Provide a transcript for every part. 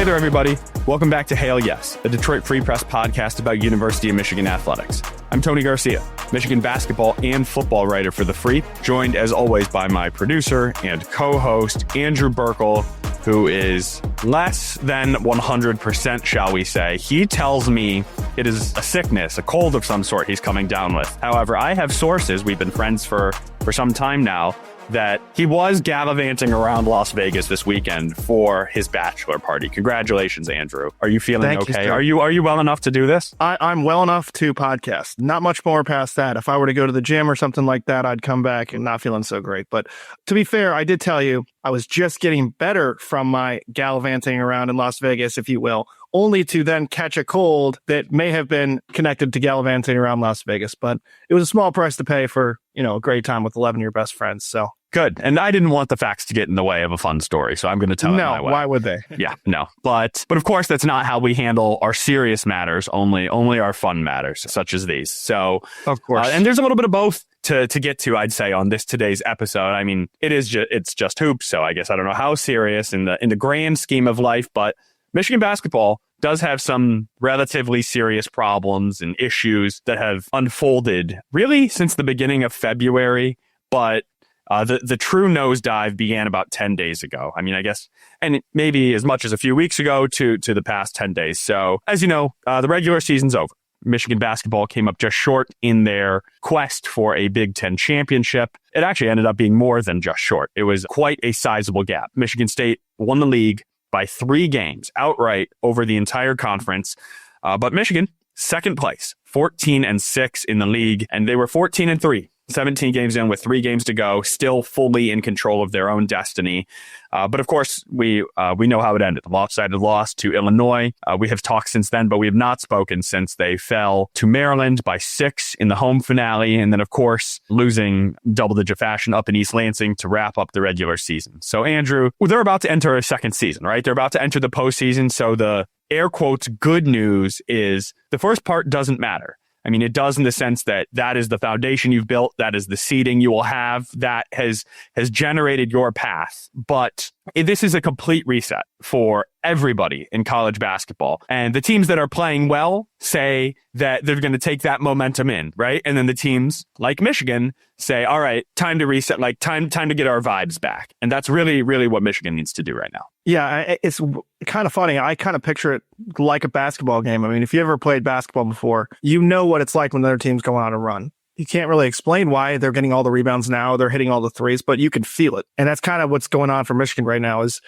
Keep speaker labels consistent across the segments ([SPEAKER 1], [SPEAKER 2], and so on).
[SPEAKER 1] there, everybody. Welcome back to Hail Yes, a Detroit Free Press podcast about University of Michigan athletics. I'm Tony Garcia, Michigan basketball and football writer for The Free, joined as always by my producer and co-host, Andrew Burkle, who is less than 100%, shall we say. He tells me it is a sickness, a cold of some sort he's coming down with. However, I have sources, we've been friends for some time now, that he was gallivanting around Las Vegas this weekend for his bachelor party. Congratulations, Andrew. Are you feeling okay? Are you well enough to do this?
[SPEAKER 2] I'm well enough to podcast. Not much more past that. If I were to go to the gym or something like that, I'd come back and not feeling so great. But to be fair, I did tell you I was just getting better from my gallivanting around in Las Vegas, if you will, only to then catch a cold that may have been connected to gallivanting around Las Vegas. But it was a small price to pay for, a great time with 11 of your best friends. So
[SPEAKER 1] good. And I didn't want the facts to get in the way of a fun story, so I'm going to tell it my way.
[SPEAKER 2] No, why would they?
[SPEAKER 1] Yeah, no. But of course, that's not how we handle our serious matters, only our fun matters, such as these. So,
[SPEAKER 2] of course.
[SPEAKER 1] And there's a little bit of both to get to, I'd say, on today's episode. I mean, it's just hoops, so I guess I don't know how serious in the grand scheme of life, but Michigan basketball does have some relatively serious problems and issues that have unfolded really since the beginning of February, but the true nosedive began about 10 days ago. I mean, I guess, and maybe as much as a few weeks ago to the past 10 days. So, as you know, the regular season's over. Michigan basketball came up just short in their quest for a Big Ten championship. It actually ended up being more than just short. It was quite a sizable gap. Michigan State won the league by 3 games outright over the entire conference. But Michigan, second place, 14-6 in the league, and they were 14-3. 17 games in with 3 games to go, still fully in control of their own destiny. But of course, we know how it ended. A lopsided loss to Illinois. We have talked since then, but we have not spoken since they fell to Maryland by 6 in the home finale. And then, of course, losing double-digit fashion up in East Lansing to wrap up the regular season. So, Andrew, they're about to enter a second season, right? They're about to enter the postseason. So the air quotes good news is the first part doesn't matter. I mean, it does in the sense that is the foundation you've built. That is the seeding you will have. That has generated your path. But this is a complete reset for everybody in college basketball. And the teams that are playing well say that they're going to take that momentum in, right? And then the teams like Michigan say, all right, time to reset, like time to get our vibes back. And that's really, really what Michigan needs to do right now.
[SPEAKER 2] Yeah, it's kind of funny. I kind of picture it like a basketball game. I mean, if you ever played basketball before, you know what it's like when the other teams go on a run. You can't really explain why they're getting all the rebounds now. They're hitting all the threes, but you can feel it. And that's kind of what's going on for Michigan right now is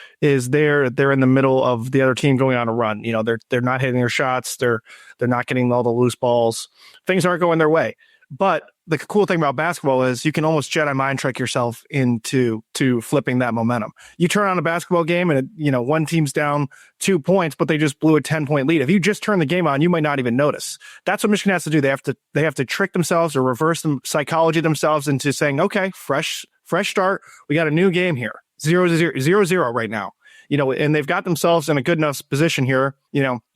[SPEAKER 2] they're in the middle of the other team going on a run. They're not hitting their shots. They're not getting all the loose balls. Things aren't going their way. But the cool thing about basketball is you can almost Jedi mind trick yourself into flipping that momentum. You turn on a basketball game and one team's down 2 points, but they just blew a 10-point lead. If you just turn the game on, you might not even notice. That's what Michigan has to do. They have to trick themselves or reverse psychology themselves into saying, okay, fresh start. We got a new game here. 0-0 right now. And they've got themselves in a good enough position here.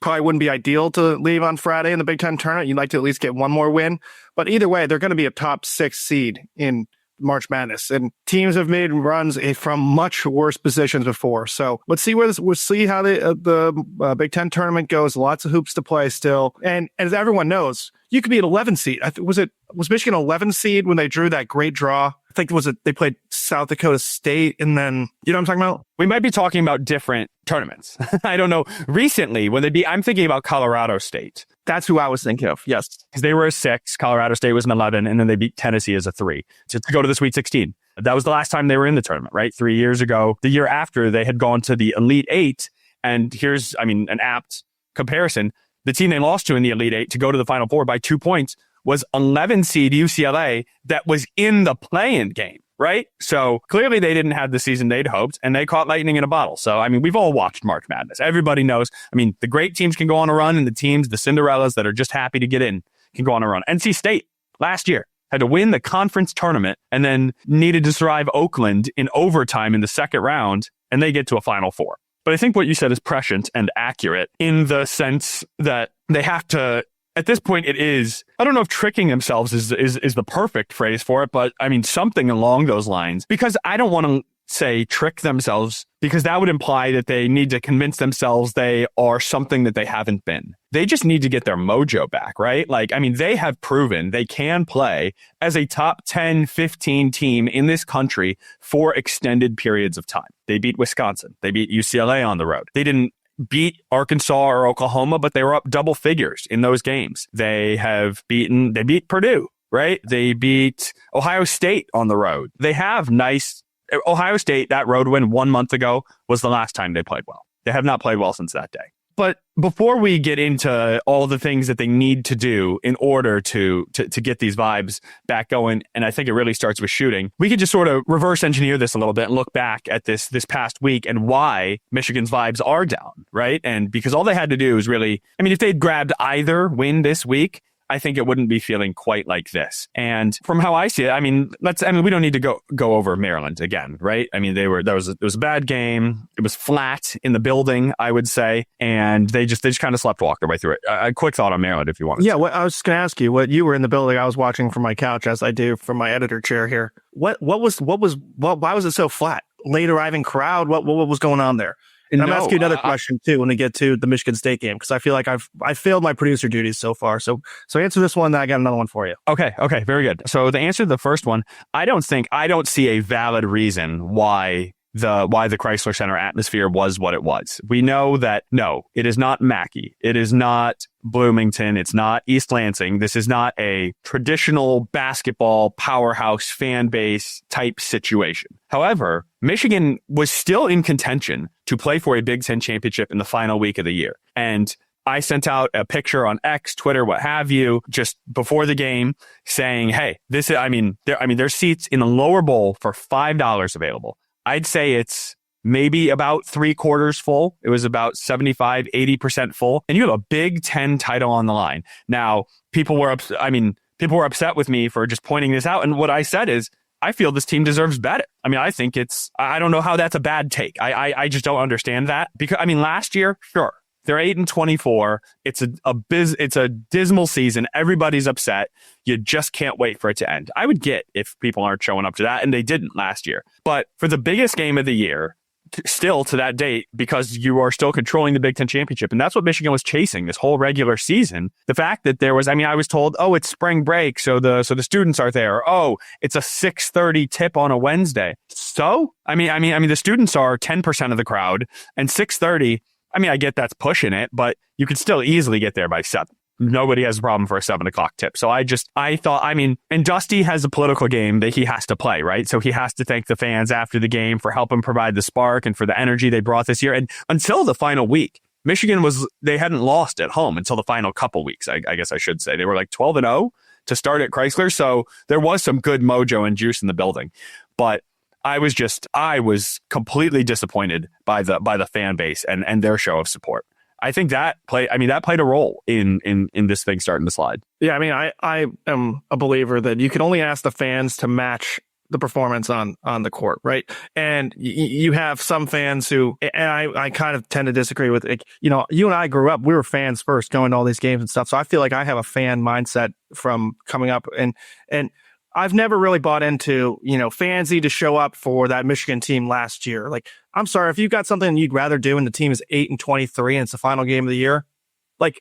[SPEAKER 2] Probably wouldn't be ideal to leave on Friday in the Big Ten tournament. You'd like to at least get one more win. But either way, they're going to be a top 6 seed in March Madness. And teams have made runs from much worse positions before. So let's see we'll see how the Big Ten tournament goes. Lots of hoops to play still. And as everyone knows, you could be an 11 seed. Was Michigan 11 seed when they drew that great draw? I think they played South Dakota State, and then, you know what I'm talking about?
[SPEAKER 1] We might be talking about different tournaments. I don't know. Recently, I'm thinking about Colorado State.
[SPEAKER 2] That's who I was thinking of, yes.
[SPEAKER 1] Because they were a 6, Colorado State was an 11, and then they beat Tennessee as a 3 to go to the Sweet 16. That was the last time they were in the tournament, right? 3 years ago. The year after, they had gone to the Elite 8, and here's, an apt comparison. The team they lost to in the Elite 8 to go to the Final Four by 2 points was 11 seed UCLA that was in the play-in game, right? So clearly they didn't have the season they'd hoped, and they caught lightning in a bottle. So, we've all watched March Madness. Everybody knows. The great teams can go on a run, and the Cinderellas that are just happy to get in can go on a run. NC State last year had to win the conference tournament and then needed to survive Oakland in overtime in the second round, and they get to a Final Four. But I think what you said is prescient and accurate in the sense that they have to, at this point, it is, I don't know if tricking themselves is the perfect phrase for it, but something along those lines, because I don't want to say trick themselves, because that would imply that they need to convince themselves they are something that they haven't been. They just need to get their mojo back, right? Like, I mean, they have proven they can play as a top 10, 15 team in this country for extended periods of time. They beat Wisconsin. They beat UCLA on the road. They didn't beat Arkansas or Oklahoma, but they were up double figures in those games. They beat Purdue, right? They beat Ohio State on the road. They have Ohio State, that road win 1 month ago was the last time they played well. They have not played well since that day. But before we get into all the things that they need to do in order to get these vibes back going, and I think it really starts with shooting, we could just sort of reverse engineer this a little bit and look back at this past week and why Michigan's vibes are down, right? And because all they had to do is really, I mean, if they'd grabbed either win this week, I think it wouldn't be feeling quite like this. And from how I see it, I mean, we don't need to go over Maryland again, right? I mean, it was a bad game. It was flat in the building, I would say, and they just kind of sleptwalked their way through it. A quick thought on Maryland, if you want.
[SPEAKER 2] Yeah, I was just going to ask you, what you were in the building. I was watching from my couch, as I do from my editor chair here. Why was it so flat? Late arriving crowd. What was going on there? And I'm asking you another question too when we get to the Michigan State game, because I feel like I failed my producer duties so far. So answer this one, then I got another one for you.
[SPEAKER 1] Okay, very good. So the answer to the first one, I don't see a valid reason why the Crisler Center atmosphere was what it was. We know that no, it is not Mackey. It is not Bloomington. It's not East Lansing. This is not a traditional basketball powerhouse fan base type situation. However, Michigan was still in contention to play for a Big Ten championship in the final week of the year. And I sent out a picture on X, Twitter, what have you, just before the game saying, hey, there's seats in the lower bowl for $5 available. I'd say it's maybe about 3/4 full. It was about 75, 80% full. And you have a Big Ten title on the line. Now, people were upset with me for just pointing this out. And what I said is, I feel this team deserves better. I mean, I don't know how that's a bad take. I just don't understand that. Because, I mean, last year, sure, they're 8-24. It's a dismal season. Everybody's upset. You just can't wait for it to end. I would get if people aren't showing up to that, and they didn't last year. But for the biggest game of the year, still to that date, because you are still controlling the Big Ten championship, and that's what Michigan was chasing this whole regular season. The fact that there was, I was told, oh, it's spring break, so the students are there. Oh, it's a 6:30 tip on a Wednesday. So, I mean, the students are 10% of the crowd, and 6:30. I get that's pushing it, but you could still easily get there by 7. Nobody has a problem for a 7 o'clock tip. So I thought, and Dusty has a political game that he has to play, right? So he has to thank the fans after the game for helping provide the spark and for the energy they brought this year. And until the final week, Michigan they hadn't lost at home until the final couple weeks, I guess I should say. They were like 12-0 to start at Crisler. So there was some good mojo and juice in the building. But I was completely disappointed by the fan base and their show of support. I think that played a role in this thing starting to slide.
[SPEAKER 2] Yeah, I am a believer that you can only ask the fans to match the performance on the court, right? And you have some fans who, and I kind of tend to disagree with it. You and I grew up, we were fans first going to all these games and stuff. So I feel like I have a fan mindset from coming up, and I've never really bought into, fans need to show up for that Michigan team last year. Like, I'm sorry, if you've got something you'd rather do and the team is 8-23 and it's the final game of the year, like,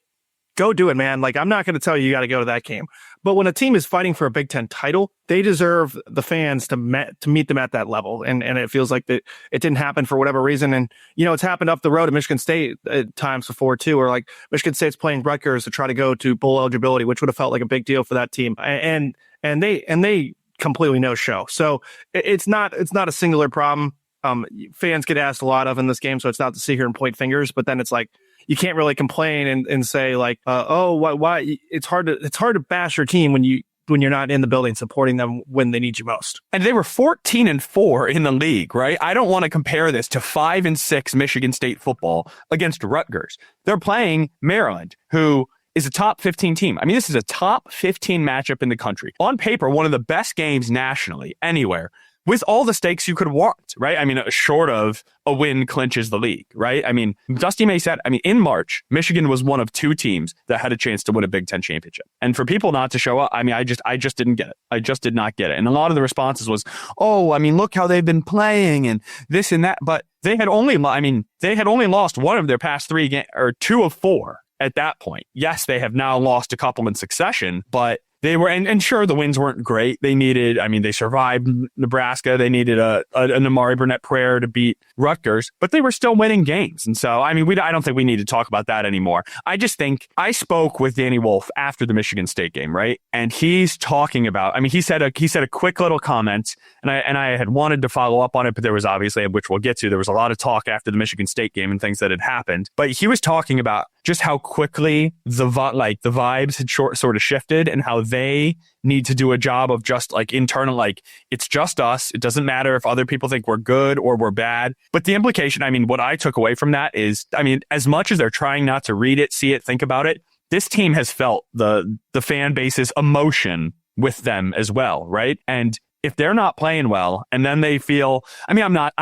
[SPEAKER 2] go do it, man. Like, I'm not going to tell you got to go to that game. But when a team is fighting for a Big Ten title, they deserve the fans to meet them at that level. And it feels like that it didn't happen for whatever reason. And, it's happened up the road at Michigan State at times before too, or like Michigan State's playing Rutgers to try to go to bowl eligibility, which would have felt like a big deal for that team. And they completely no show. So it's not a singular problem. Fans get asked a lot of in this game, so it's not to sit here and point fingers, but then it's like, you can't really complain and say like, why? It's hard to bash your team when you're not in the building supporting them when they need you most.
[SPEAKER 1] And they were 14-4 in the league, right? I don't want to compare this to 5-6 Michigan State football against Rutgers. They're playing Maryland, who is a top 15 team. This is a top 15 matchup in the country. On paper, one of the best games nationally, anywhere. with all the stakes you could want, right? I mean, short of a win clinches the league, right? I mean, Dusty May said, in March, Michigan was one of 2 teams that had a chance to win a Big Ten championship. And for people not to show up, I just didn't get it. I just did not get it. And a lot of the responses was, look how they've been playing and this and that. But they had only lost one of their past 3 games, or 2 of 4 at that point. Yes, they have now lost a couple in succession, but they were, and sure, the wins weren't great. They survived Nebraska. They needed an Amari Burnett prayer to beat Rutgers, but they were still winning games. And so, I don't think we need to talk about that anymore. I just think I spoke with Danny Wolf after the Michigan State game, right? And he's talking about, he said a quick little comment, and I had wanted to follow up on it, but there was obviously, which we'll get to, there was a lot of talk after the Michigan State game and things that had happened. But he was talking about just how quickly the vibes had sort of shifted, and how they need to do a job of just internal, it's just us. It doesn't matter if other people think we're good or we're bad. But the implication, what I took away from that is, as much as they're trying not to read it, see it, think about it, this team has felt the fan base's emotion with them as well, right? And if they're not playing well and then they feel, I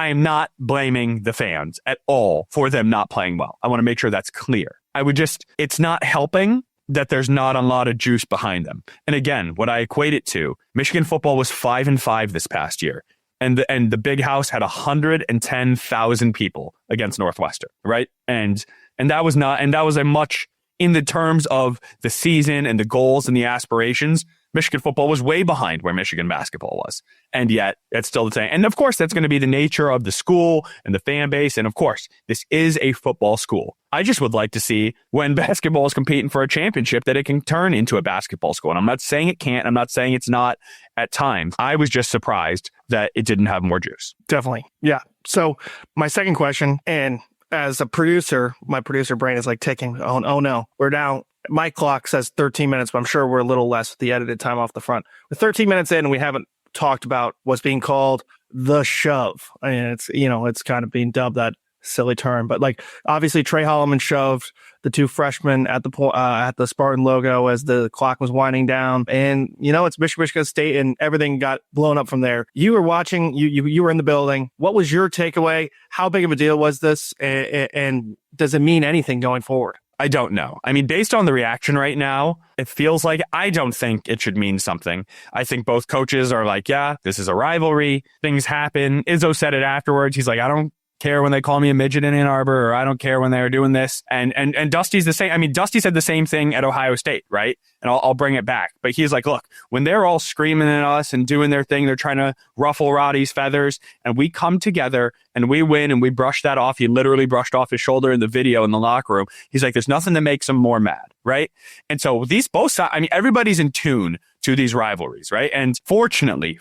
[SPEAKER 1] am not blaming the fans at all for them not playing well. I want to make sure that's clear. It's not helping that there's not a lot of juice behind them. And again, what I equate it to, Michigan football was 5-5 this past year. And the Big House had 110,000 people against Northwestern, right? And that was a much, in the terms of the season and the goals and the aspirations, Michigan football was way behind where Michigan basketball was. And yet it's still the same. And of course, that's going to be the nature of the school and the fan base. And of course, this is a football school. I just would like to see, when basketball is competing for a championship, that it can turn into a basketball school. And I'm not saying it can't. I'm not saying it's not at times. I was just surprised that it didn't have more juice.
[SPEAKER 2] Definitely. Yeah. So my second question, and as a producer, my producer brain is ticking. Oh no, we're down. My clock says 13 minutes, but I'm sure we're a little less with the edited time off the front. We're 13 minutes in, and we haven't talked about what's being called the shove. It's kind of being dubbed that silly term, but obviously Tre Holloman shoved the 2 freshmen at the Spartan logo as the clock was winding down, and it's Michigan State, and everything got blown up from there. You were watching, you were in the building. What was your takeaway? How big of a deal was this, and does it mean anything going forward?
[SPEAKER 1] I don't know. Based on the reaction right now, it feels like I don't think it should mean something. I think both coaches are yeah, this is a rivalry. Things happen. Izzo said it afterwards. He's I don't care when they call me a midget in Ann Arbor, or I don't care when they're doing this. And Dusty's the same. Dusty said the same thing at Ohio State, right? And I'll bring it back. But he's look, when they're all screaming at us and doing their thing, they're trying to ruffle Roddy's feathers, and we come together and we win and we brush that off. He literally brushed off his shoulder in the video in the locker room. He's there's nothing that makes them more mad, right? And so these both sides, everybody's in tune to these rivalries, right? And fortunately,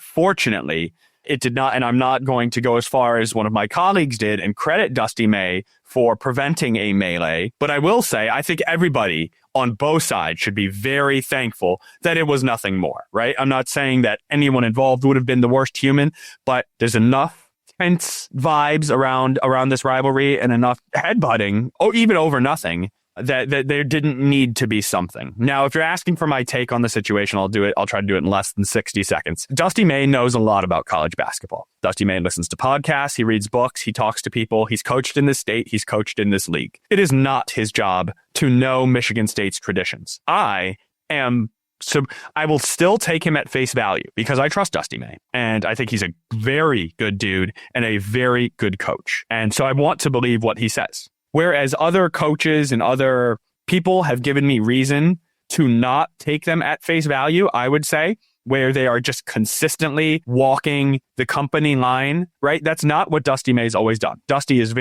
[SPEAKER 1] it did not, and I'm not going to go as far as one of my colleagues did and credit Dusty May for preventing a melee, but I will say I think everybody on both sides should be very thankful that it was nothing more, right? I'm not saying that anyone involved would have been the worst human, but there's enough tense vibes around this rivalry and enough headbutting, or even over nothing, that there didn't need to be something. Now, if you're asking for my take on the situation, I'll do it. I'll try to do it in less than 60 seconds. Dusty May knows a lot about college basketball. Dusty May listens to podcasts. He reads books. He talks to people. He's coached in this state. He's coached in this league. It is not his job to know Michigan State's traditions. So I will still take him at face value because I trust Dusty May. And I think he's a very good dude and a very good coach. And so I want to believe what he says. Whereas other coaches and other people have given me reason to not take them at face value, I would say, where they are just consistently walking the company line, right? That's not what Dusty May's always done. Dusty is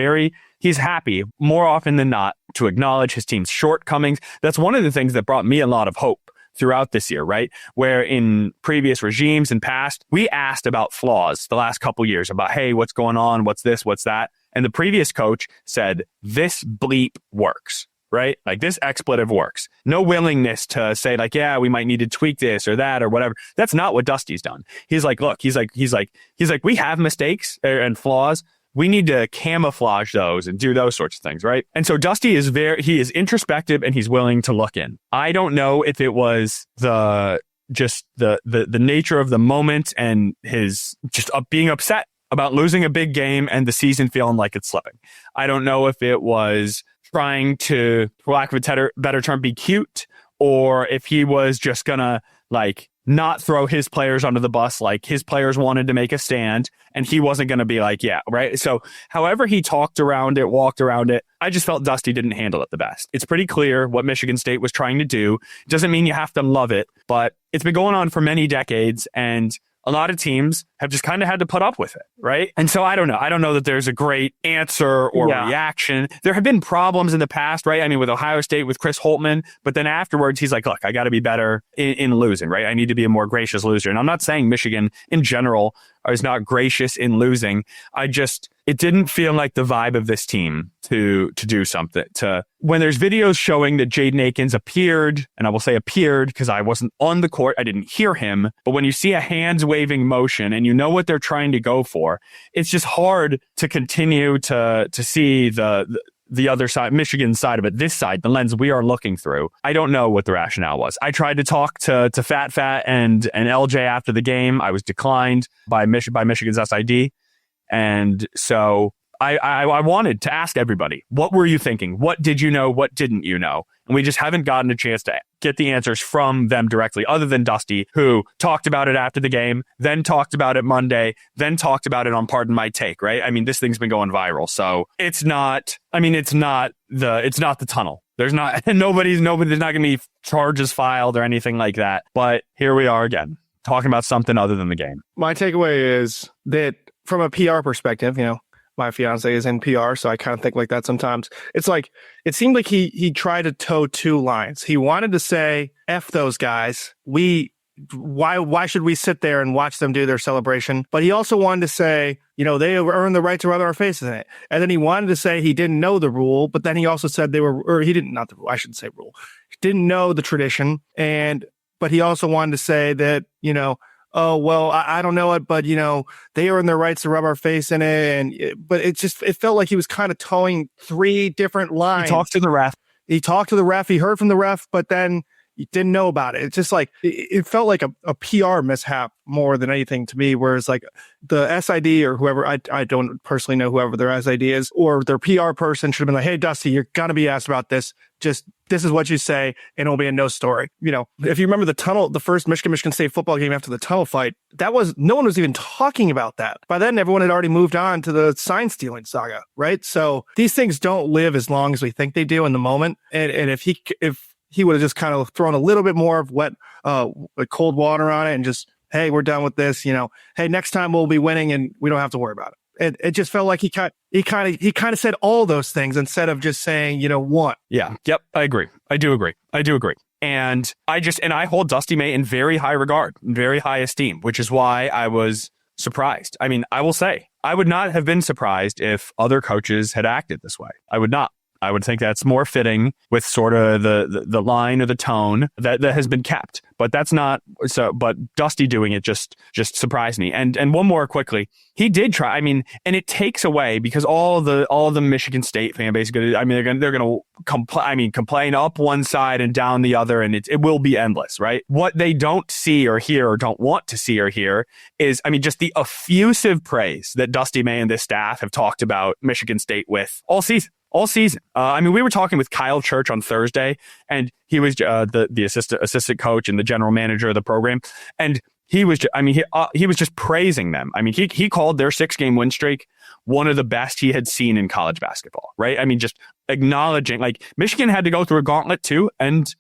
[SPEAKER 1] he's happy more often than not to acknowledge his team's shortcomings. That's one of the things that brought me a lot of hope throughout this year, right? Where in previous regimes and past, we asked about flaws the last couple years about, hey, what's going on? What's this? What's that? And the previous coach said, this bleep works, right? This expletive works. No willingness to say yeah, we might need to tweak this or that or whatever. That's not what Dusty's done. He's look, he's like, we have mistakes and flaws. We need to camouflage those and do those sorts of things, right? And so Dusty he is introspective and he's willing to look in. I don't know if it was the just the nature of the moment and his just being upset about losing a big game and the season feeling like it's slipping. I don't know if it was trying to, for lack of a better term, be cute, or if he was just gonna like not throw his players under the bus. Like his players wanted to make a stand and he wasn't going to be like, yeah, right. So however he walked around it, I just felt Dusty didn't handle it the best. It's pretty clear what Michigan State was trying to do. Doesn't mean you have to love it, but it's been going on for many decades, and a lot of teams have just kind of had to put up with it, right? And so I don't know. I don't know that there's a great answer or reaction. There have been problems in the past, right? I mean, with Ohio State, with Chris Holtman, but then afterwards, he's like, look, I got to be better in losing, right? I need to be a more gracious loser. And I'm not saying Michigan in general is not gracious in losing. It didn't feel like the vibe of this team to do something. When there's videos showing that Jaden Akins appeared, and I will say appeared because I wasn't on the court, I didn't hear him, but when you see a hands waving motion and you know what they're trying to go for, it's just hard to continue to see the other side, Michigan's side of it, this side, the lens we are looking through. I don't know what the rationale was. I tried to talk to Fat and LJ after the game. I was declined by Michigan's SID. And so I wanted to ask everybody, what were you thinking? What did you know? What didn't you know? And we just haven't gotten a chance to get the answers from them directly, other than Dusty, who talked about it after the game, then talked about it Monday, then talked about it on Pardon My Take, right? I mean, this thing's been going viral. So it's not the tunnel. There's not there's not going to be charges filed or anything like that. But here we are again, talking about something other than the game.
[SPEAKER 2] My takeaway is that from a PR perspective, my fiance is in PR, so I kind of think like that sometimes. It's like, it seemed like he tried to toe two lines. He wanted to say, F those guys. Why should we sit there and watch them do their celebration? But he also wanted to say, they earned the right to rub our faces in it. And then he wanted to say he didn't know the rule, but then he also said not the rule, I shouldn't say rule. He didn't know the tradition. But he also wanted to say that, oh, well, I don't know it, but, they earn their rights to rub our face in it. But it felt like he was kind of towing three different lines.
[SPEAKER 1] He talked to the ref. He heard from the ref, but then he didn't know about it. It's just like, it felt like a PR mishap more than anything to me, whereas like the SID or whoever, I don't personally know whoever their SID is, or their PR person should have been like, hey, Dusty, you're going to be asked about this. Just, this is what you say, and it'll be a no story. If you remember the first Michigan State football game after the tunnel fight, no one was even talking about that. By then, everyone had already moved on to the sign stealing saga, right? So these things don't live as long as we think they do in the moment. And if he would have just kind of thrown a little bit more of cold water on it and just, hey, we're done with this, hey, next time we'll be winning and we don't have to worry about it. It just felt like he kind of said all those things instead of just saying, one. Yeah. Yep. I agree. I do agree. And I hold Dusty May in very high regard, very high esteem, which is why I was surprised. I mean, I will say, I would not have been surprised if other coaches had acted this way. I would not. I would think that's more fitting with sort of the line or the tone that has been kept. But that's not so. But Dusty doing it just surprised me. And one more quickly, he did try. I mean, and it takes away because all the Michigan State fan base, I mean, they're gonna complain up one side and down the other, and it will be endless, right? What they don't see or hear or don't want to see or hear is, I mean, just the effusive praise that Dusty May and this staff have talked about Michigan State with all season. I mean, we were talking with Kyle Church on Thursday, and he was the assistant coach and the general manager of the program, and he was just praising them. I mean, he called their 6-game win streak one of the best he had seen in college basketball. Right? I mean, just acknowledging like Michigan had to go through a gauntlet too, and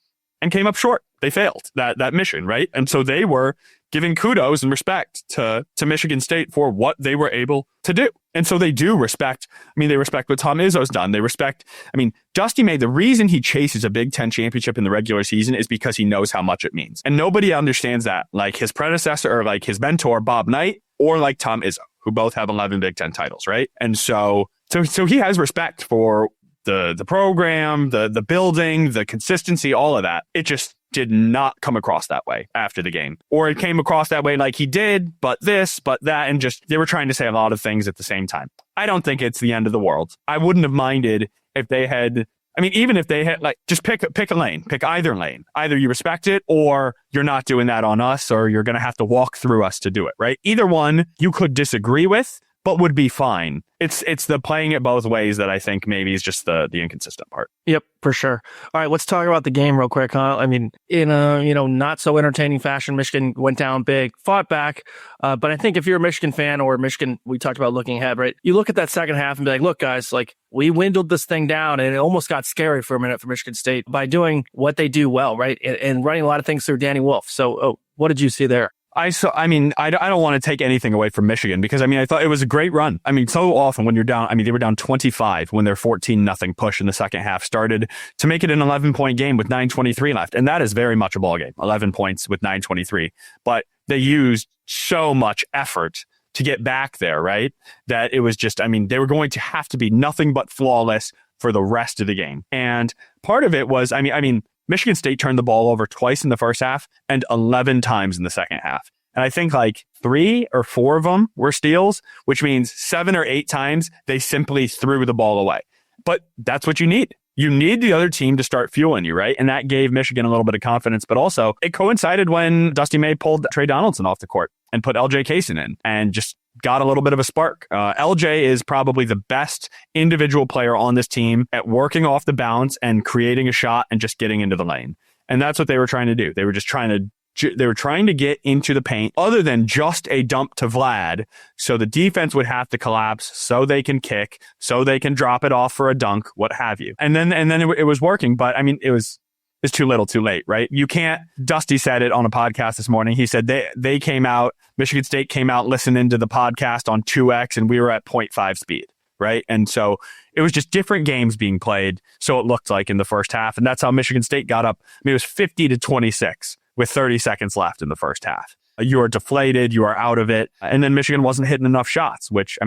[SPEAKER 1] came up short. They failed that mission, right? And so they were giving kudos and respect to Michigan State for what they were able to do. And so they do respect, they respect what Tom Izzo's done. They respect, Dusty May, the reason he chases a Big Ten championship in the regular season is because he knows how much it means. And nobody understands that like his predecessor or like his mentor, Bob Knight, or like Tom Izzo, who both have 11 Big Ten titles, right? And so he has respect for the program, the building, the consistency, all of that. It just did not come across that way after the game. Or it came across that way like he did, but this, but that, and just they were trying to say a lot of things at the same time. I don't think it's the end of the world. I wouldn't have minded if they had I mean, even if they had just pick a lane, pick either lane. Either you respect it or you're not doing that on us, or you're going to have to walk through us to do it, right? Either one you could disagree with, but would be fine. It's the playing it both ways that I think maybe is just the inconsistent part.
[SPEAKER 2] Yep, for sure. All right, let's talk about the game real quick, huh? I mean, in a not so entertaining fashion, Michigan went down big, fought back. But I think if you're a Michigan fan or Michigan, we talked about looking ahead, right? You look at that second half and be like, look, guys, we windled this thing down, and it almost got scary for a minute for Michigan State by doing what they do well, right? And running a lot of things through Danny Wolf. So, what did you see there?
[SPEAKER 1] I don't want to take anything away from Michigan because, I thought it was a great run. So often when you're down, they were down 25 when their 14-0 push in the second half started to make it an 11-point game with 9:23 left. And that is very much a ball game, 11 points with 9:23. But they used so much effort to get back there, right? That it was just, they were going to have to be nothing but flawless for the rest of the game. And part of it was, Michigan State turned the ball over twice in the first half and 11 times in the second half. And I think 3 or 4 of them were steals, which means 7 or 8 times they simply threw the ball away. But that's what you need. You need the other team to start fueling you, right? And that gave Michigan a little bit of confidence, but also it coincided when Dusty May pulled Trey Donaldson off the court and put LJ Kaysen in and just got a little bit of a spark. LJ is probably the best individual player on this team at working off the bounce and creating a shot and just getting into the lane. And that's what they were trying to do. They were trying to get into the paint other than just a dump to Vlad. So the defense would have to collapse so they can kick, so they can drop it off for a dunk, what have you. And then it was working, but it's too little too late, right? You can't, Dusty said it on a podcast this morning. He said they came out, Michigan State came out listening to the podcast on 2x and we were at 0.5 speed, right? And so it was just different games being played. So it looked like in the first half. And that's how Michigan State got up. It was 50-26 with 30 seconds left in the first half. You are deflated. You are out of it. And then Michigan wasn't hitting enough shots, which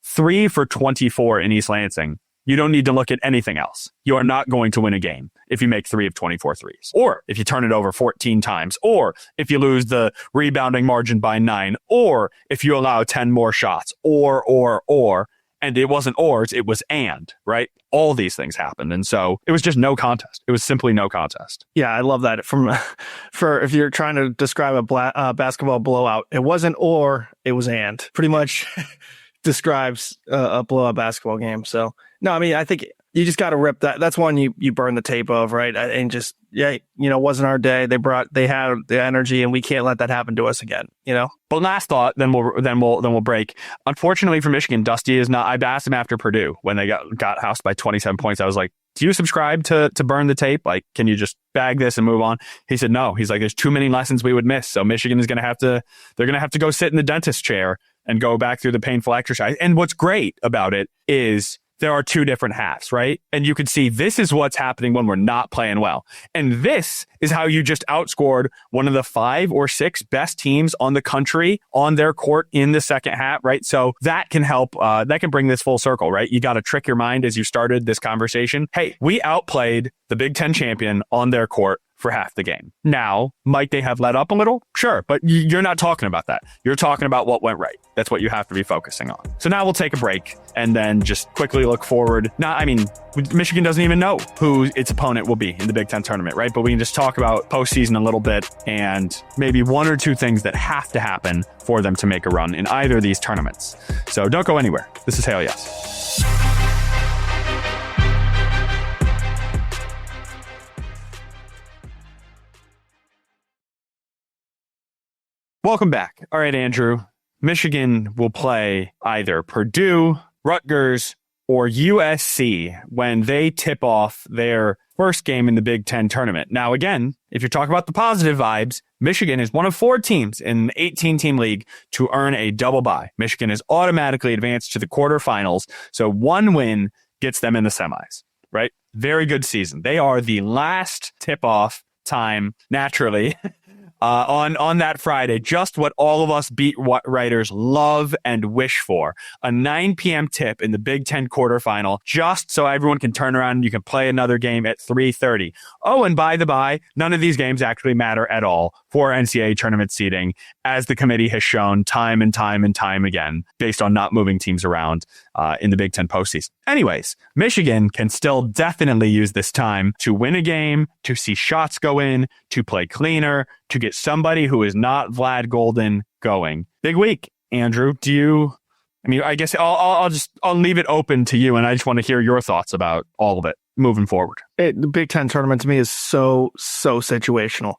[SPEAKER 1] 3 for 24 in East Lansing. You don't need to look at anything else. You are not going to win a game if you make 3 of 24 threes, or if you turn it over 14 times, or if you lose the rebounding margin by 9, or if you allow 10 more shots, or, and it wasn't ors, it was and, right? All these things happened. And so it was just no contest. It was simply no contest.
[SPEAKER 2] Yeah, I love that. For if you're trying to describe a basketball blowout, it wasn't or, it was and. Pretty much describes a blowout basketball game. So, no, I think you just got to rip that. That's one you burn the tape of, right? And just, it wasn't our day. They had the energy, and we can't let that happen to us again,
[SPEAKER 1] But last thought, then we'll break. Unfortunately for Michigan, Dusty is not. I asked him after Purdue when they got housed by 27 points. I was like, do you subscribe to burn the tape? Can you just bag this and move on? He said no. He's like, there's too many lessons we would miss. So Michigan is they're going to have to go sit in the dentist chair and go back through the painful exercise. And what's great about it is there are 2 different halves, right? And you can see this is what's happening when we're not playing well. And this is how you just outscored one of the 5 or 6 best teams on the country on their court in the second half, right? So that can help, that can bring this full circle, right? You got to trick your mind as you started this conversation. Hey, we outplayed the Big Ten champion on their court for half the game. Now, might they have let up a little? Sure, but you're not talking about that. You're talking about what went right. That's what you have to be focusing on. So now we'll take a break and then just quickly look forward. Now, Michigan doesn't even know who its opponent will be in the Big Ten tournament, right? But we can just talk about postseason a little bit and maybe 1 or 2 things that have to happen for them to make a run in either of these tournaments. So don't go anywhere. This is Hail Yes. Welcome back. All right, Andrew. Michigan will play either Purdue, Rutgers, or USC when they tip off their first game in the Big Ten tournament. Now, again, if you're talking about the positive vibes, Michigan is one of 4 teams in the 18-team league to earn a double bye. Michigan is automatically advanced to the quarterfinals, so 1 win gets them in the semis, right? Very good season. They are the last tip-off time, naturally, on that Friday, just what all of us beat writers love and wish for. A 9 p.m. tip in the Big Ten quarterfinal, just so everyone can turn around and you can play another game at 3:30. Oh, and by the by, none of these games actually matter at all for NCAA tournament seeding, as the committee has shown time and time and time again, based on not moving teams around in the Big Ten postseason. Anyways, Michigan can still definitely use this time to win a game, to see shots go in, to play cleaner, to get somebody who is not Vlad Golden going. Big week, Andrew. I guess I'll leave it open to you, and I just want to hear your thoughts about all of it moving forward.
[SPEAKER 2] The Big Ten tournament to me is so situational,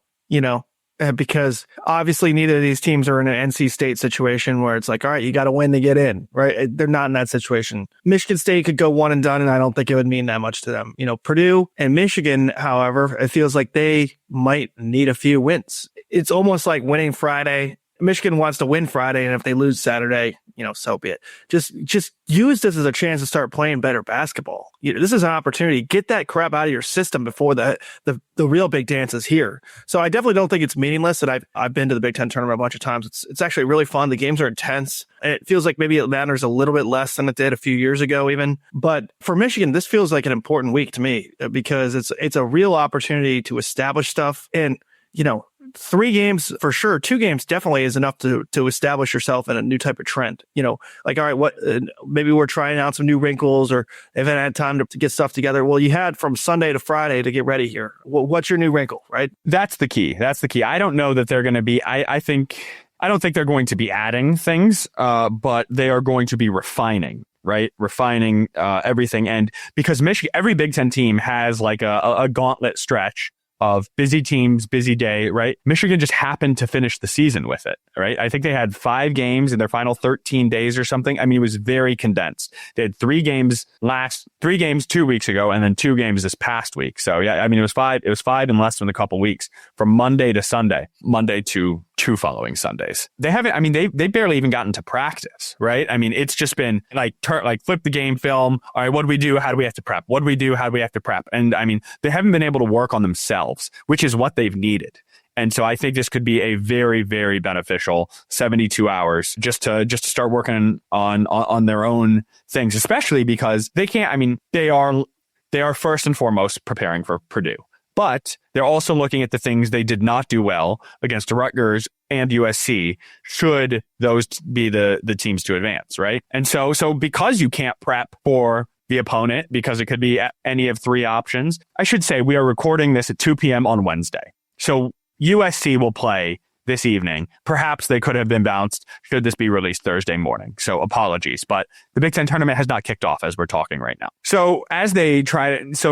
[SPEAKER 2] because obviously neither of these teams are in an NC State situation where it's like, all right, you got to win to get in, right? They're not in that situation. Michigan State could go one and done, and I don't think it would mean that much to them. Purdue and Michigan, however, it feels like they might need a few wins. It's almost like winning Friday. Michigan wants to win Friday, and if they lose Saturday, so be it. Just use this as a chance to start playing better basketball. This is an opportunity. Get that crap out of your system before the real big dance is here. So I definitely don't think it's meaningless. And I've been to the Big Ten tournament a bunch of times. It's actually really fun. The games are intense. And it feels like maybe it matters a little bit less than it did a few years ago even. But for Michigan, this feels like an important week to me because it's a real opportunity to establish stuff. And 3 games for sure, 2 games definitely is enough to establish yourself in a new type of trend. All right, what maybe we're trying out some new wrinkles, or haven't had time to get stuff together. Well, you had from Sunday to Friday to get ready here. Well, what's your new wrinkle, right?
[SPEAKER 1] That's the key. I don't know that they're going to be. I don't think they're going to be adding things, but they are going to be refining. Right? Refining everything. And because every Big Ten team has like a gauntlet stretch of busy teams, busy day, right? Michigan just happened to finish the season with it, right? I think they had 5 games in their final 13 days or something. I mean, it was very condensed. They had 3 games 2 weeks ago, and then 2 games this past week. So yeah, I mean, it was 5 in less than a couple weeks from Monday to Sunday, Monday to 2 following Sundays. They barely even gotten to practice, right? I mean, it's just been like flip the game film. All right, what do we do? How do we have to prep? What do we do? How do we have to prep? And I mean, they haven't been able to work on themselves, which is what they've needed. And so I think this could be a very, very beneficial 72 hours just to start working on their own things, especially because they can't. I mean, they are first and foremost preparing for Purdue. But they're also looking at the things they did not do well against Rutgers and USC, should those be the teams to advance, right? And so because you can't prep for the opponent, because it could be any of 3 options, I should say we are recording this at 2 p.m. on Wednesday. So USC will play this evening. Perhaps they could have been bounced should this be released Thursday morning. So apologies, but the Big Ten tournament has not kicked off as we're talking right now. So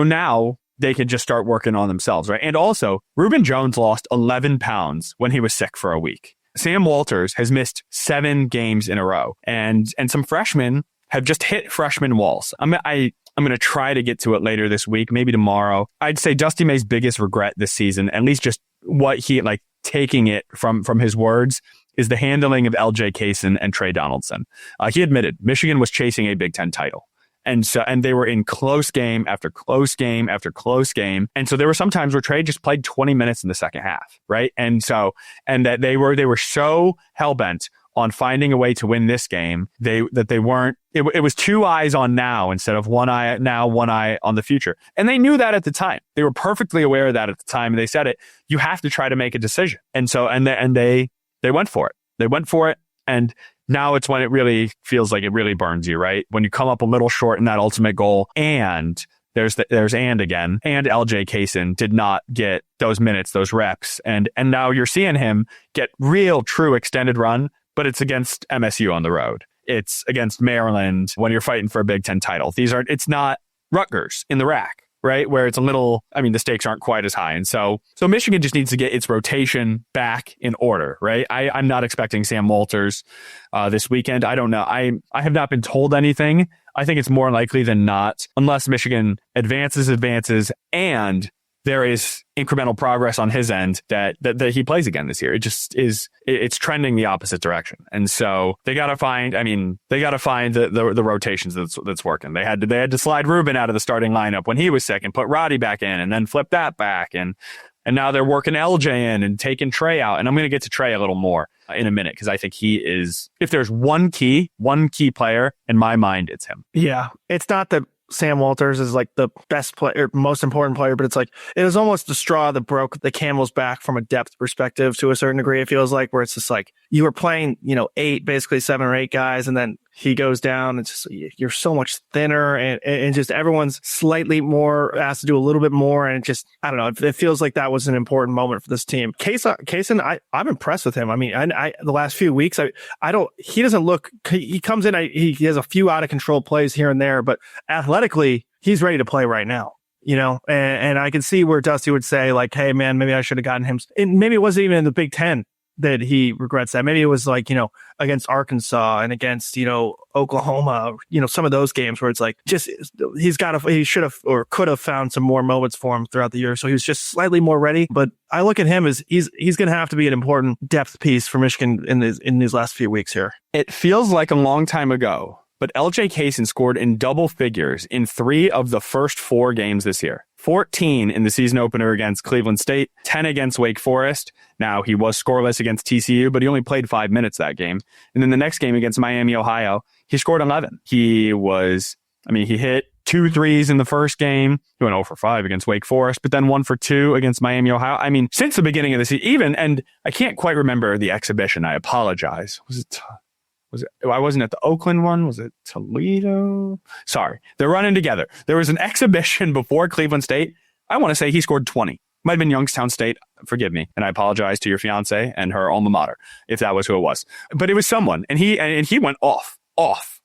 [SPEAKER 1] now they can just start working on themselves, right? And also, Reuben Jones lost 11 pounds when he was sick for a week. Sam Walters has missed 7 games in a row, and some freshmen have just hit freshman walls. I'm going to try to get to it later this week, maybe tomorrow. I'd say Dusty May's biggest regret this season, at least just what he taking it from his words, is the handling of LJ Kaysen and Trey Donaldson. He admitted Michigan was chasing a Big Ten title. And they were in close game after close game after close game. And so there were some times where Trey just played 20 minutes in the second half, right? And that they were so hell-bent on finding a way to win this game, it was 2 eyes on now instead of 1 eye now, 1 eye on the future. And they knew that at the time. They were perfectly aware of that at the time. And they said it, you have to try to make a decision. And they went for it. They went for it. And now it's when it really feels like it really burns you, right? When you come up a little short in that ultimate goal, and there's again, and LJ Kaysen did not get those minutes, those reps, and now you're seeing him get real, true extended run, but it's against MSU on the road. It's against Maryland when you're fighting for a Big Ten title. It's not Rutgers in the rack, right? Where it's the stakes aren't quite as high. And so Michigan just needs to get its rotation back in order, right? I'm not expecting Sam Walters this weekend. I don't know. I have not been told anything. I think it's more likely than not, unless Michigan advances, and there is incremental progress on his end that he plays again this year. It just it's trending the opposite direction. And so they got to find the rotations that's working. They had to slide Reuben out of the starting lineup when he was sick and put Roddy back in and then flip that back. And now they're working LJ in and taking Trey out. And I'm going to get to Trey a little more in a minute, because I think he is, if there's one key player in my mind, it's him.
[SPEAKER 2] Yeah. It's not that Sam Walters is like the best player, most important player, but it's like, it was almost the straw that broke the camel's back from a depth perspective to a certain degree. It feels like, where it's just like you were playing, basically 7 or 8 guys, and then he goes down. It's just, you're so much thinner, and just everyone's slightly more asked to do a little bit more. And I don't know. It feels like that was an important moment for this team. Kaysen, I'm impressed with him. I mean, the last few weeks, he doesn't look, he comes in, he has a few out of control plays here and there, but athletically, he's ready to play right now. And I can see where Dusty would say, like, hey man, maybe I should have gotten him. And maybe it wasn't even in the Big Ten that he regrets that. Maybe it was like, against Arkansas and against, Oklahoma, some of those games where it's like, just, he should have or could have found some more moments for him throughout the year. So he was just slightly more ready. But I look at him as he's going to have to be an important depth piece for Michigan in these last few weeks here.
[SPEAKER 1] It feels like a long time ago, but LJ Kaysen scored in double figures in 3 of the first 4 games this year. 14 in the season opener against Cleveland State, 10 against Wake Forest. Now, he was scoreless against TCU, but he only played 5 minutes that game. And then the next game against Miami, Ohio, he scored 11. He hit 2 threes in the first game. He went 0 for 5 against Wake Forest, but then 1 for 2 against Miami, Ohio. I mean, since the beginning of the season, and I can't quite remember the exhibition. I apologize. I wasn't at the Oakland one. Was it Toledo? Sorry. They're running together. There was an exhibition before Cleveland State. I want to say he scored 20. Might have been Youngstown State. Forgive me. And I apologize to your fiance and her alma mater, if that was who it was. But it was someone. And he went off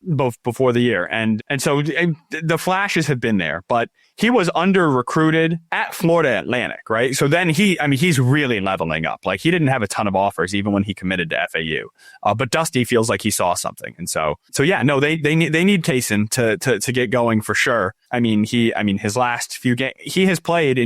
[SPEAKER 1] both before the year. And so the flashes have been there, but he was under recruited at Florida Atlantic, right? So then he's really leveling up. Like, he didn't have a ton of offers even when he committed to FAU. But Dusty feels like he saw something. And so yeah, no, they need Kaysen to get going for sure. I mean, his last few games, he's played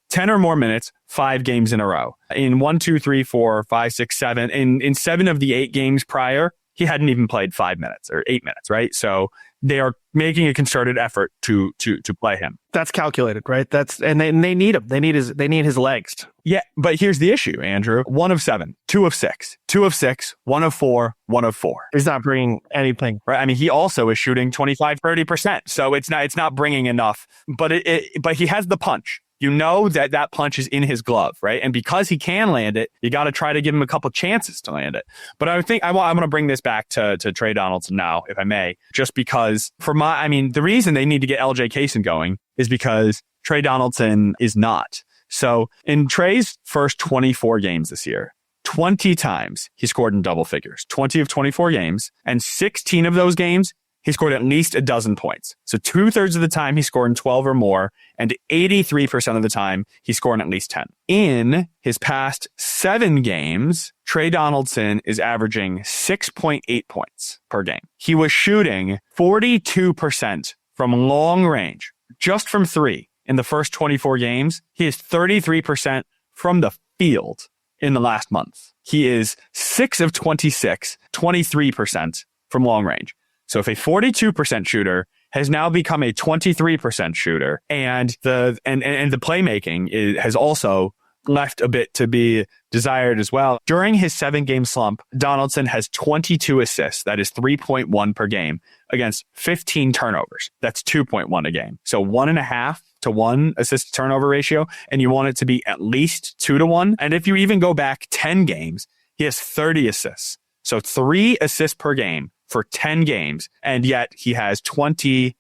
[SPEAKER 1] 10 or more minutes, 5 games in a row. In 1, 2, 3, 4, 5, 6, 7, in 7 of the 8 games prior, he hadn't even played 5 minutes or 8 minutes, right? So they are making a concerted effort to play him.
[SPEAKER 2] That's calculated, right? And they need him. They need his legs.
[SPEAKER 1] Yeah, but here's the issue, Andrew. 1 of 7, 2 of 6, 2 of 6, 1 of 4, 1 of 4.
[SPEAKER 2] He's not bringing anything,
[SPEAKER 1] right? I mean, he also is shooting 25-30%, so it's not bringing enough. But but he has the punch. You know that punch is in his glove, right? And because he can land it, you got to try to give him a couple chances to land it. But I think I'm going to bring this back to Tre Donaldson now, if I may, just because the reason they need to get LJ Kaysen going is because Tre Donaldson is not. So in Tre's first 24 games this year, 20 times he scored in double figures, 20 of 24 games, and 16 of those games, he scored at least a dozen points. So 2/3 of the time he scored in 12 or more, and 83% of the time he scored in at least 10. In his past 7 games, Tre Donaldson is averaging 6.8 points per game. He was shooting 42% from long range, just from 3 in the first 24 games. He is 33% from the field in the last month. He is 6 of 26, 23% from long range. So if a 42% shooter has now become a 23% shooter, and the playmaking has also left a bit to be desired as well. During his 7-game slump, Donaldson has 22 assists. That is 3.1 per game against 15 turnovers. That's 2.1 a game. So 1.5 to 1 assist turnover ratio, and you want it to be at least 2 to 1. And if you even go back 10 games, he has 30 assists. So 3 assists per game for 10 games, and yet he has 23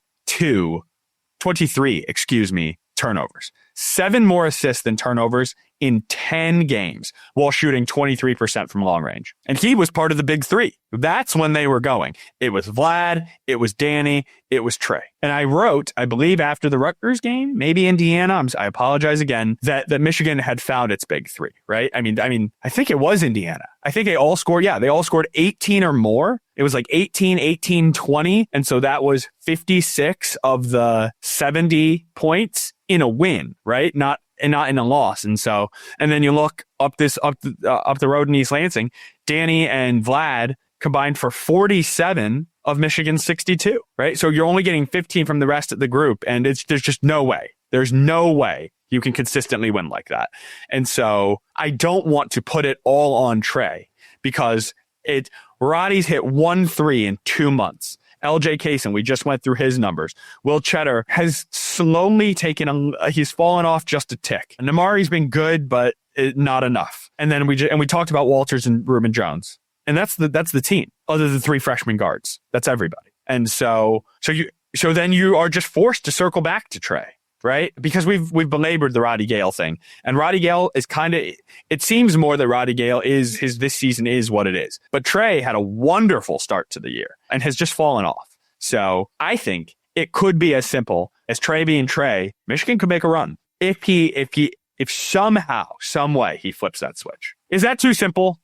[SPEAKER 1] turnovers. 7 more assists than turnovers in 10 games while shooting 23% from long range. And he was part of the big 3. That's when they were going. It was Vlad, it was Danny, it was Tre. And I wrote, I believe after the Rutgers game, maybe Indiana, I apologize again, that Michigan had found its big 3, right? I mean, I think it was Indiana. I think they all scored 18 or more. It was like 18, 20. And so that was 56 of the 70 points in a win, right? Not in a loss. And then you look up the road in East Lansing, Danny and Vlad combined for 47 of Michigan's 62, right? So you're only getting 15 from the rest of the group, and there's just no way. There's no way you can consistently win like that. And so I don't want to put it all on Tre, because Roddy's hit 1 3 in 2 months. LJ Kaysen, we just went through his numbers. Will Cheddar has slowly he's fallen off just a tick. Namari's been good, but not enough. And then we talked about Walters and Reuben Jones. And that's the team, other than 3 freshman guards. That's everybody. And so then you are just forced to circle back to Tre. Right? Because we've belabored the Roddy Gale thing. And Roddy Gale is it seems more that Roddy Gale this season is what it is. But Tre had a wonderful start to the year and has just fallen off. So I think it could be as simple as Tre being Tre. Michigan could make a run. If somehow, some way he flips that switch. Is that too simple?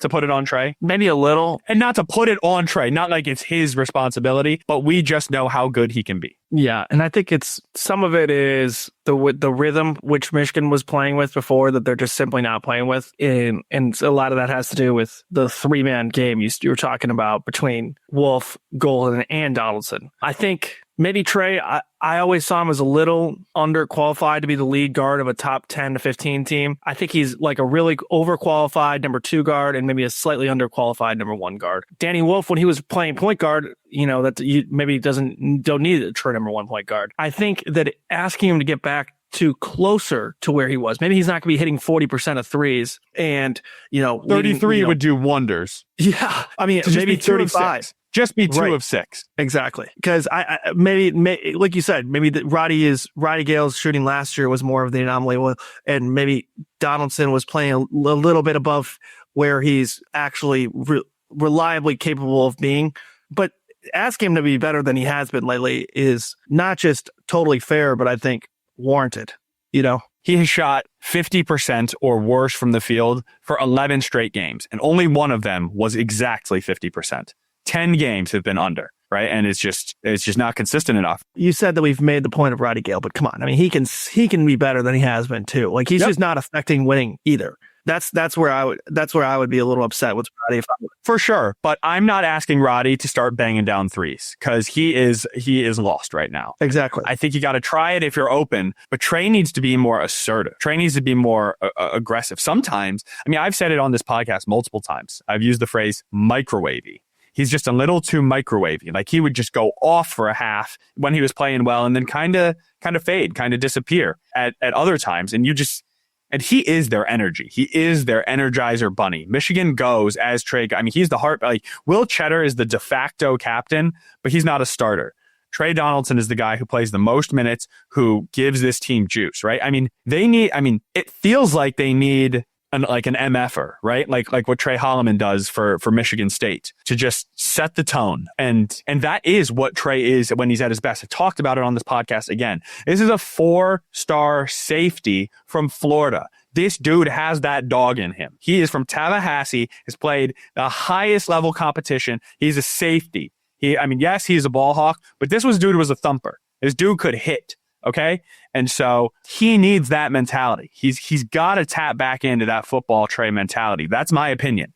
[SPEAKER 1] To put it on Tre?
[SPEAKER 2] Maybe a little.
[SPEAKER 1] And not to put it on Tre, not like it's his responsibility, but we just know how good he can be.
[SPEAKER 2] Yeah, and I think some of it is the rhythm which Michigan was playing with before that they're just simply not playing with. And a lot of that has to do with the 3-man game you were talking about between Wolf, Golden, and Donaldson. I think maybe Tre, I always saw him as a little underqualified to be the lead guard of a top 10 to 15 team. I think he's like a really overqualified number 2 guard and maybe a slightly underqualified number 1 guard. Danny Wolf, when he was playing point guard, that you maybe don't need a true number 1 point guard. I think that asking him to get back to closer to where he was, maybe he's not going to be hitting 40% of threes, and
[SPEAKER 1] 33 would do wonders.
[SPEAKER 2] Yeah, I mean maybe 35.
[SPEAKER 1] Just be 2 of 6.
[SPEAKER 2] Exactly. Because I maybe like you said, maybe Roddy Gale's shooting last year was more of the anomaly, and maybe Donaldson was playing a little bit above where he's actually reliably capable of being. But asking him to be better than he has been lately is not just totally fair, but I think warranted. He
[SPEAKER 1] has shot 50% or worse from the field for 11 straight games, and only one of them was exactly 50%. 10 games have been under, right? And it's just not consistent enough.
[SPEAKER 2] You said that we've made the point of Roddy Gale, but come on. I mean, he can be better than he has been too. Like he's just not affecting winning either. That's where I would be a little upset with Roddy
[SPEAKER 1] for sure. But I'm not asking Roddy to start banging down threes because he is lost right now.
[SPEAKER 2] Exactly.
[SPEAKER 1] I think you got to try it if you're open, but Tre needs to be more assertive. Tre needs to be more aggressive. Sometimes, I mean, I've said it on this podcast multiple times. I've used the phrase microwavy. He's just a little too microwavy. Like he would just go off for a half when he was playing well and then kind of fade, kind of disappear at other times. And he is their energy. He is their energizer bunny. Michigan goes as Tre. I mean, he's the heart. Like Will Cheddar is the de facto captain, but he's not a starter. Tre Donaldson is the guy who plays the most minutes, who gives this team juice, right? I mean, it feels like they need an MFer, right? Like what Tre Holloman does for Michigan State to just set the tone. And that is what Tre is when he's at his best. I've talked about it on this podcast again. This is a 4-star safety from Florida. This dude has that dog in him. He is from Tallahassee, has played the highest level competition. He's a safety. Yes, he's a ball hawk, but this dude was a thumper. This dude could hit. Okay. And so he needs that mentality. He's got to tap back into that football Tre mentality. That's my opinion.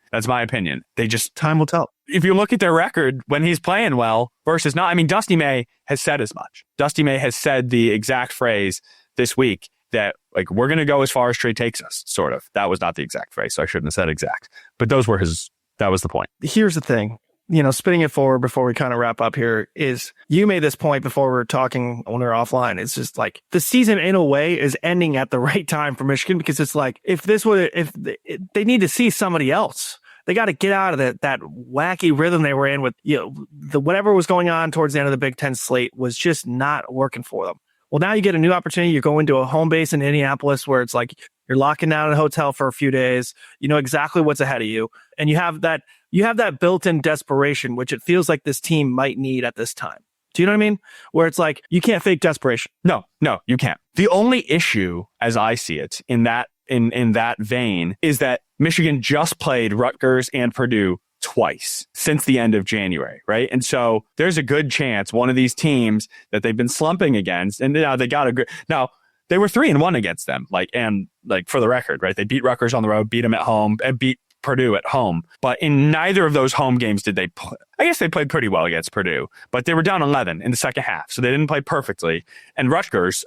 [SPEAKER 2] Time will tell.
[SPEAKER 1] If you look at their record when he's playing well versus not, I mean, Dusty May has said as much. Dusty May has said the exact phrase this week that like, we're going to go as far as Tre takes us, sort of. That was not the exact phrase, so I shouldn't have said exact, but that was the point.
[SPEAKER 2] Here's the thing. Spinning it forward before we kind of wrap up here is you made this point before we were talking when we were offline. It's just like the season in a way is ending at the right time for Michigan because it's like if they need to see somebody else. They got to get out of that wacky rhythm they were in with, whatever was going on towards the end of the Big Ten slate was just not working for them. Well, now you get a new opportunity. You're going to a home base in Indianapolis where it's like you're locking down in a hotel for a few days. You know exactly what's ahead of you. And you have that built-in desperation, which it feels like this team might need at this time. Do you know what I mean? Where it's like, you can't fake desperation.
[SPEAKER 1] No, you can't. The only issue, as I see it, in that vein, is that Michigan just played Rutgers and Purdue twice since the end of January, right? And so there's a good chance one of these teams that they've been slumping against, and now they were 3-1 against them, for the record, right? They beat Rutgers on the road, beat them at home, and beat Purdue at home. But in neither of those home games did they play. I guess they played pretty well against Purdue, but they were down 11 in the second half, so they didn't play perfectly. And Rutgers,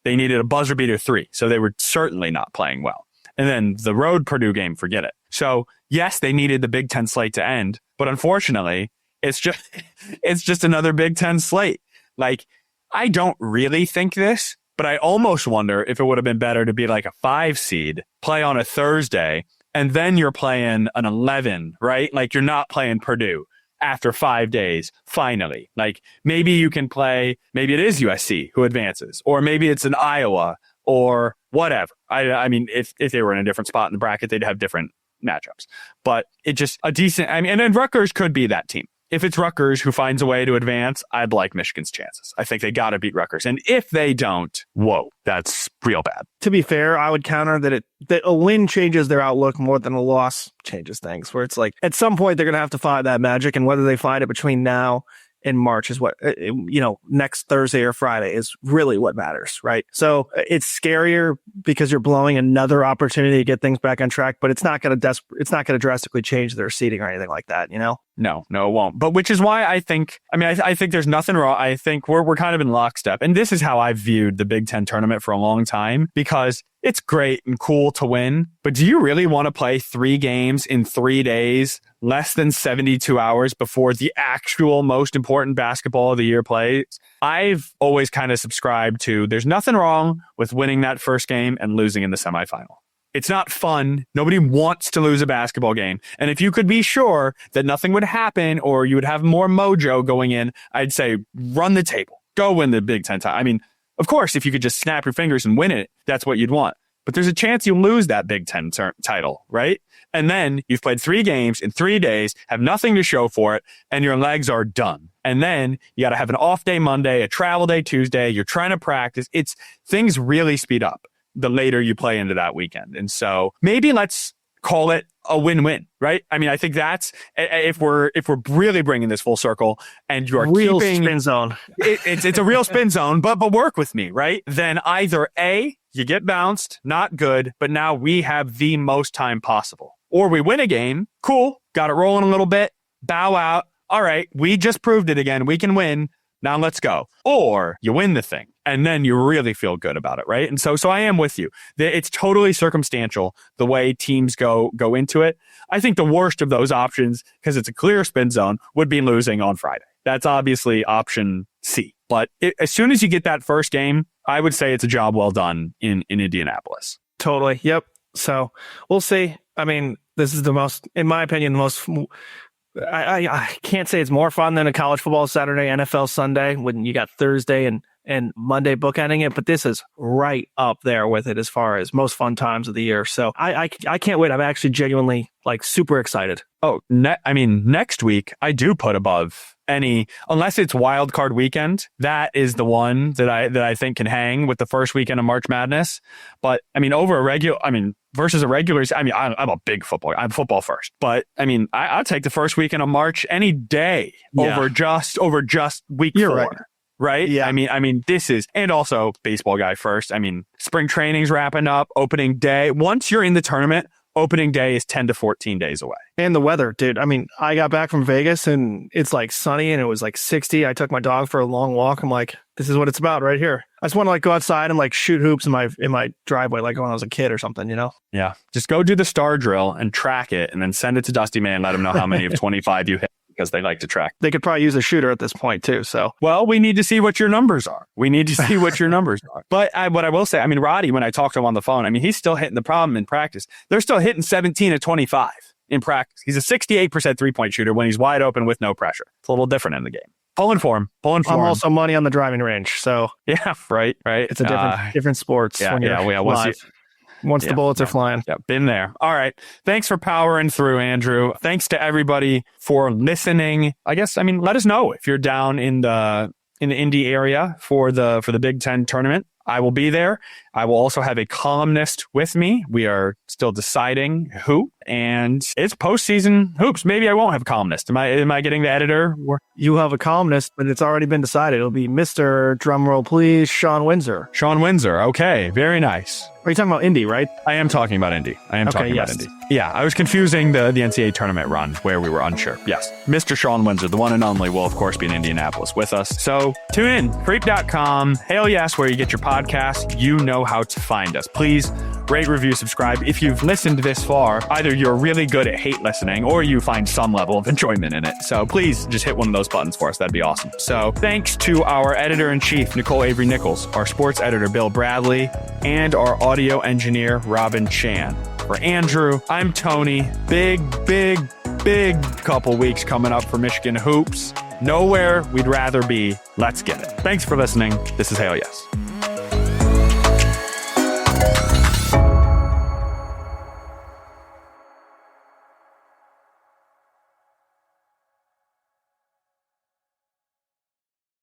[SPEAKER 1] they needed a buzzer beater 3, so they were certainly not playing well. And then the road Purdue game, forget it. So yes, they needed the Big Ten slate to end, but unfortunately, It's just another Big Ten slate. Like, I don't really think this, but I almost wonder if it would have been better to be like a 5 seed, play on a Thursday, and then you're playing an 11, right? Like, you're not playing Purdue after 5 days, finally. Like, maybe you can play, maybe it is USC who advances, or maybe it's an Iowa or whatever. I mean, if they were in a different spot in the bracket, they'd have different matchups. But it just a decent, I mean, and then Rutgers could be that team. If it's Rutgers who finds a way to advance, I'd like Michigan's chances. I think they got to beat Rutgers. And if they don't, whoa, that's real bad.
[SPEAKER 2] To be fair, I would counter that a win changes their outlook more than a loss changes things, where it's like at some point they're going to have to find that magic, and whether they find it between now and March is what, next Thursday or Friday is really what matters, right? So it's scarier because you're blowing another opportunity to get things back on track, but it's not going to drastically change their seeding or anything like that, No, it won't. But which is why I think there's nothing wrong. I think we're kind of in lockstep. And this is how I've viewed the Big Ten tournament for a long time, because it's great and cool to win. But do you really want to play 3 games in 3 days, less than 72 hours before the actual most important basketball of the year plays? I've always kind of subscribed to there's nothing wrong with winning that first game and losing in the semifinal. It's not fun. Nobody wants to lose a basketball game. And if you could be sure that nothing would happen or you would have more mojo going in, I'd say run the table. Go win the Big Ten title. I mean, of course, if you could just snap your fingers and win it, that's what you'd want. But there's a chance you lose that Big Ten title, right? And then you've played 3 games in 3 days, have nothing to show for it, and your legs are done. And then you got to have an off day Monday, a travel day Tuesday. You're trying to practice. Things really speed up the later you play into that weekend. And so maybe let's call it a win-win, right? I mean, I think that's, if we're really bringing this full circle and you're real
[SPEAKER 1] keeping
[SPEAKER 2] spin zone,
[SPEAKER 1] it's a real spin zone, but work with me, right? Then either A, you get bounced, not good, but now we have the most time possible. Or we win a game, cool, got it rolling a little bit, bow out, all right, we just proved it again, we can win, now let's go. Or you win the thing, and then you really feel good about it, right? And so I am with you. It's totally circumstantial the way teams go into it. I think the worst of those options, because it's a clear spin zone, would be losing on Friday. That's obviously option C. But as soon as you get that first game, I would say it's a job well done in Indianapolis.
[SPEAKER 2] Totally. Yep. So we'll see. I mean, this is the most, in my opinion, the most... I can't say it's more fun than a college football Saturday, NFL Sunday, when you got Thursday and Monday bookending it, but this is right up there with it as far as most fun times of the year. So I can't wait. I'm actually genuinely super excited.
[SPEAKER 1] Oh, next week I do put above any, unless it's wild card weekend. That is the one that I think can hang with the first weekend of March Madness. But versus a regular, I'm a big football. I'm football first, but I'll take the first weekend of March any day over just week 4. Right?
[SPEAKER 2] Yeah.
[SPEAKER 1] This is, and also baseball guy first. Spring training's wrapping up, opening day. Once you're in the tournament, opening day is 10 to 14 days away.
[SPEAKER 2] And the weather, dude. I got back from Vegas and it's sunny and it was 60. I took my dog for a long walk. I'm like, this is what it's about right here. I just want to go outside and shoot hoops in my driveway like when I was a kid or something,
[SPEAKER 1] Yeah. Just go do the star drill and track it and then send it to Dusty Man and let him know how many of 25 you hit, because they like to track.
[SPEAKER 2] They could probably use a shooter at this point too. So,
[SPEAKER 1] well, we need to see what your numbers are. But what I will say, Roddy, when I talked to him on the phone, he's still hitting the problem in practice. They're still hitting 17 of 25 in practice. He's a 68% 3-point shooter when he's wide open with no pressure. It's a little different in the game. Pulling for him.
[SPEAKER 2] I'm also money on the driving range. So
[SPEAKER 1] yeah, right.
[SPEAKER 2] It's a different sports. Once the bullets are flying.
[SPEAKER 1] Yeah, been there. All right. Thanks for powering through, Andrew. Thanks to everybody for listening. I guess, let us know if you're down in the Indy area for the Big Ten tournament. I will be there. I will also have a columnist with me. We are still deciding who, and it's postseason hoops. Maybe I won't have a columnist. Am I getting the editor?
[SPEAKER 2] You have a columnist, but it's already been decided. It'll be Mr. Drumroll, please, Sean Windsor.
[SPEAKER 1] Sean Windsor. Okay. Very nice.
[SPEAKER 2] Are you talking about Indy, right?
[SPEAKER 1] I am talking about Indy. About Indy. Yeah, I was confusing the NCAA tournament run where we were unsure. Yes. Mr. Sean Windsor, the one and only, will, of course, be in Indianapolis with us. So tune in. Creep.com. Hail Yes, where you get your podcast. You know how to find us. Please rate, review, subscribe. If you've listened this far, either you're really good at hate listening or you find some level of enjoyment in it. So please just hit one of those buttons for us. That'd be awesome. So thanks to our editor-in-chief, Nicole Avery Nichols, our sports editor, Bill Bradley, and our audio engineer, Robin Chan. For Andrew, I'm Tony. Big couple weeks coming up for Michigan hoops. Nowhere we'd rather be. Let's get it. Thanks for listening. This is Hail Yes.